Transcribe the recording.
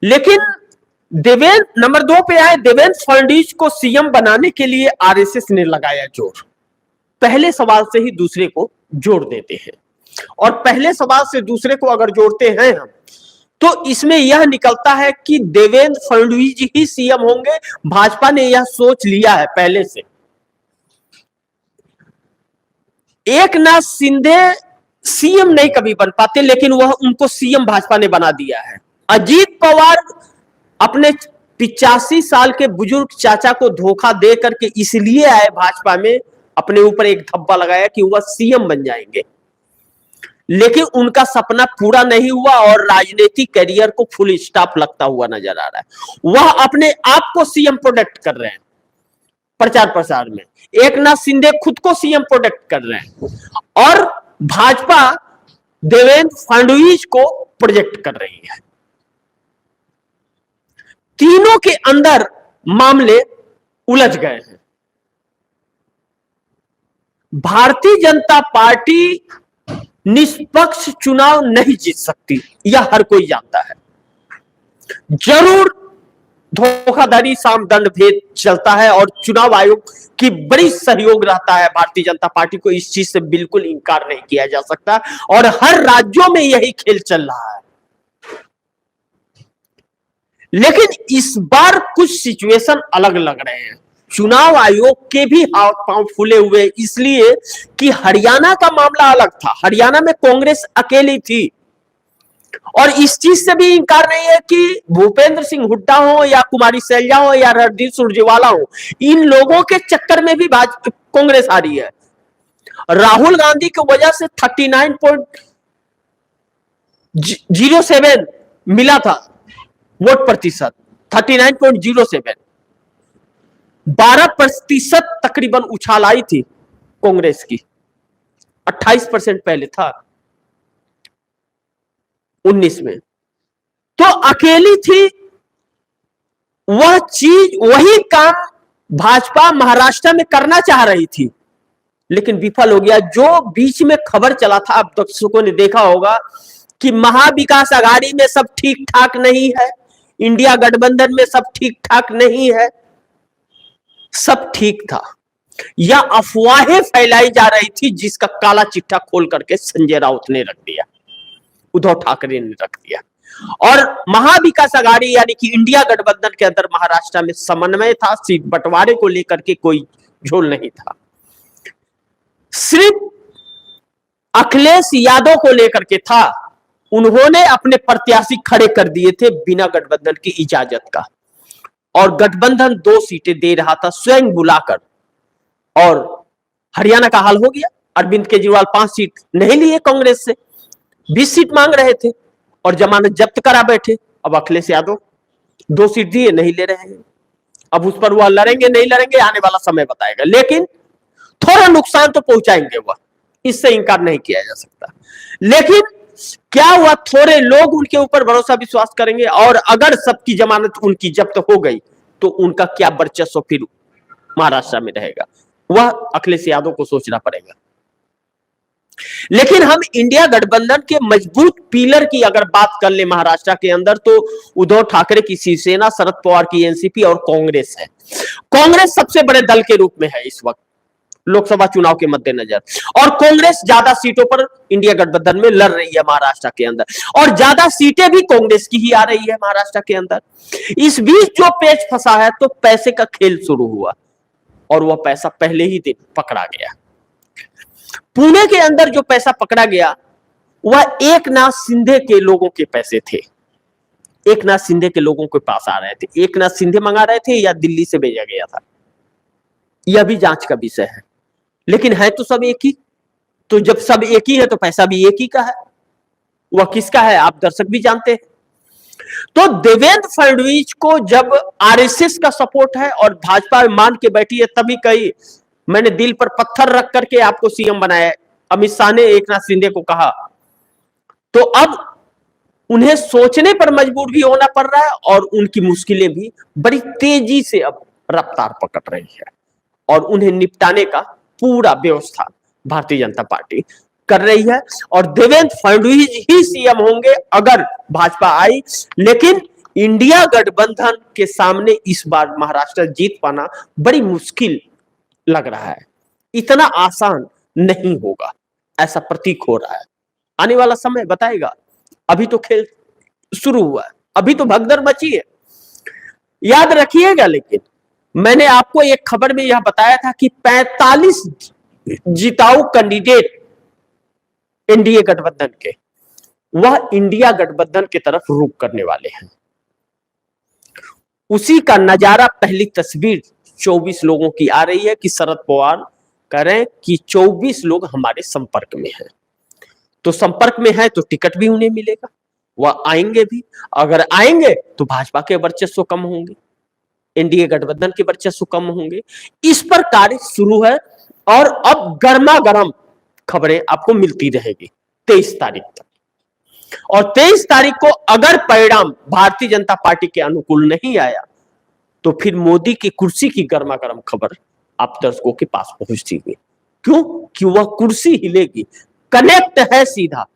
लेकिन देवेंद्र नंबर 2 पे आए, देवेंद्र फडणवीस को सीएम बनाने के लिए आरएसएस ने लगाया जोर। पहले सवाल से ही दूसरे को जोड़ देते हैं, और पहले सवाल से दूसरे को अगर जोड़ते हैं हम, तो इसमें यह निकलता है कि देवेंद्र फडणवीस ही सीएम होंगे। भाजपा ने यह सोच लिया है पहले से। एकनाथ शिंदे सीएम नहीं कभी बन पाते, लेकिन वह उनको सीएम भाजपा ने बना दिया है। अजीत पवार अपने 85 साल के बुजुर्ग चाचा को धोखा दे करके इसलिए आए भाजपा में, अपने ऊपर एक धब्बा लगाया कि वह सीएम बन जाएंगे, लेकिन उनका सपना पूरा नहीं हुआ और राजनीतिक करियर को फुल स्टॉप लगता हुआ नजर आ रहा है। वह अपने आप को सीएम प्रोटेक्ट कर रहे हैं प्रचार प्रसार में। एकनाथ शिंदे खुद को सीएम प्रोटेक्ट कर रहे हैं और भाजपा देवेंद्र फडणवीस को प्रोजेक्ट कर रही है। तीनों के अंदर मामले उलझ गए हैं। भारतीय जनता पार्टी निष्पक्ष चुनाव नहीं जीत सकती, यह हर कोई जानता है। जरूर धोखाधड़ी, साम दंड भेद चलता है और चुनाव आयोग की बड़ी सहयोग रहता है भारतीय जनता पार्टी को, इस चीज से बिल्कुल इंकार नहीं किया जा सकता, और हर राज्यों में यही खेल चल रहा है। लेकिन इस बार कुछ सिचुएशन अलग लग रहे हैं। चुनाव आयोग के भी हाथ पांव फूले हुए, इसलिए कि हरियाणा का मामला अलग था। हरियाणा में कांग्रेस अकेली थी, और इस चीज से भी इंकार नहीं है कि भूपेंद्र सिंह हुड्डा हो या कुमारी सैलजा हो या रणदीप सुरजेवाला हो, इन लोगों के चक्कर में भी कांग्रेस हारी है। राहुल गांधी की वजह से 39.07 मिला था वोट प्रतिशत, 39.07, 12% तकरीबन उछाल आई थी कांग्रेस की। 28% पहले था 19 में, तो अकेली थी। वह चीज, वही काम भाजपा महाराष्ट्र में करना चाह रही थी, लेकिन विफल हो गया। जो बीच में खबर चला था, अब दर्शकों ने देखा होगा कि महाविकास आघाड़ी में सब ठीक ठाक नहीं है, इंडिया गठबंधन में सब ठीक ठाक नहीं है, सब ठीक था। यह अफवाहें फैलाई जा रही थी, जिसका काला चिट्ठा खोल करके संजय राउत ने रख दिया, उद्धव ठाकरे ने रख दिया। और महाविकास आघाड़ी यानी कि इंडिया गठबंधन के अंदर महाराष्ट्र में समन्वय था, सीट बंटवारे को लेकर के कोई झोल नहीं था। सिर्फ अखिलेश यादव को लेकर के था। उन्होंने अपने प्रत्याशी खड़े कर दिए थे बिना गठबंधन की इजाजत का, और गठबंधन 2 सीटें दे रहा था स्वयं बुलाकर, और हरियाणा का हाल हो गया। अरविंद केजरीवाल 5 सीट नहीं लिए कांग्रेस से, 20 सीट मांग रहे थे और जमानत जब्त करा बैठे। अब अखिलेश यादव 2 सीट दिए, नहीं ले रहे हैं। अब उस पर वह लड़ेंगे नहीं लड़ेंगे, आने वाला समय बताएगा, लेकिन थोड़ा नुकसान तो पहुंचाएंगे वह, इससे इंकार नहीं किया जा सकता। लेकिन क्या हुआ, थोड़े लोग उनके ऊपर भरोसा विश्वास करेंगे, और अगर सबकी जमानत उनकी जब्त हो गई तो उनका क्या वर्चस्व फिर महाराष्ट्र में रहेगा, वह अखिलेश यादव को सोचना पड़ेगा। लेकिन हम इंडिया गठबंधन के मजबूत पिलर की अगर बात कर ले महाराष्ट्र के अंदर, तो उद्धव ठाकरे की शिवसेना, शरद पवार की एनसीपी और कांग्रेस है। कांग्रेस सबसे बड़े दल के रूप में है इस वक्त लोकसभा चुनाव के मद्देनजर, और कांग्रेस ज्यादा सीटों पर इंडिया गठबंधन में लड़ रही है महाराष्ट्र के अंदर, और ज्यादा सीटें भी कांग्रेस की ही आ रही है महाराष्ट्र के अंदर। इस बीच जो पेच फंसा है, तो पैसे का खेल शुरू हुआ, और वह पैसा पहले ही दिन पकड़ा गया। पुणे के अंदर जो पैसा पकड़ा गया, वह एकनाथ शिंदे के लोगों के पैसे थे। एकनाथ शिंदे के लोगों के पास आ रहे थे। एकनाथ शिंदे मंगा रहे थे या दिल्ली से भेजा गया था, यह भी जांच का विषय है। लेकिन है तो सब एक ही, तो जब सब एक ही है तो पैसा भी एक ही का है। वह किसका है आप दर्शक भी जानते हैं। तो देवेंद्र फडणवीस को जब आरएसएस का सपोर्ट है और भाजपा मान के बैठी है, तभी कही मैंने दिल पर पत्थर रख करके आपको सीएम बनाया। अमित शाह ने एकनाथ शिंदे को कहा, तो अब उन्हें सोचने पर मजबूर भी होना पड़ रहा है, और उनकी मुश्किलें भी बड़ी तेजी से अब रफ्तार पकड़ रही है, और उन्हें निपटाने का पूरा व्यवस्था भारतीय जनता पार्टी कर रही है। और देवेंद्र फडणवीस ही सीएम होंगे अगर भाजपा आई। लेकिन इंडिया गठबंधन के सामने इस बार महाराष्ट्र जीत पाना बड़ी मुश्किल लग रहा है, इतना आसान नहीं होगा, ऐसा प्रतीक हो रहा है। आने वाला समय बताएगा, अभी तो खेल शुरू हुआ है, अभी तो भगदड़ मची है। याद रखिएगा, लेकिन मैंने आपको एक खबर में यह बताया था कि 45 जिताऊ कैंडिडेट एनडीए गठबंधन के, वह इंडिया गठबंधन की तरफ रुख करने वाले हैं। उसी का नजारा, पहली तस्वीर 24 लोगों की आ रही है कि शरद पवार कह रहे हैं कि 24 लोग हमारे संपर्क में हैं। तो संपर्क में है तो टिकट भी उन्हें मिलेगा, वह आएंगे भी। अगर आएंगे तो भाजपा के वर्चस्व कम होंगे, एनडीए गठबंधन के वर्चस्व कम होंगे। इस पर कार्य शुरू है और अब गर्मा गर्म खबरें आपको मिलती रहेगी 23 तारीख तक। और 23 तारीख को अगर परिणाम भारतीय जनता पार्टी के अनुकूल नहीं आया तो फिर मोदी की कुर्सी की गर्मा गर्म खबर आप दर्शकों के पास पहुंचती है। क्यों? कि वह कुर्सी हिलेगी, कनेक्ट है सीधा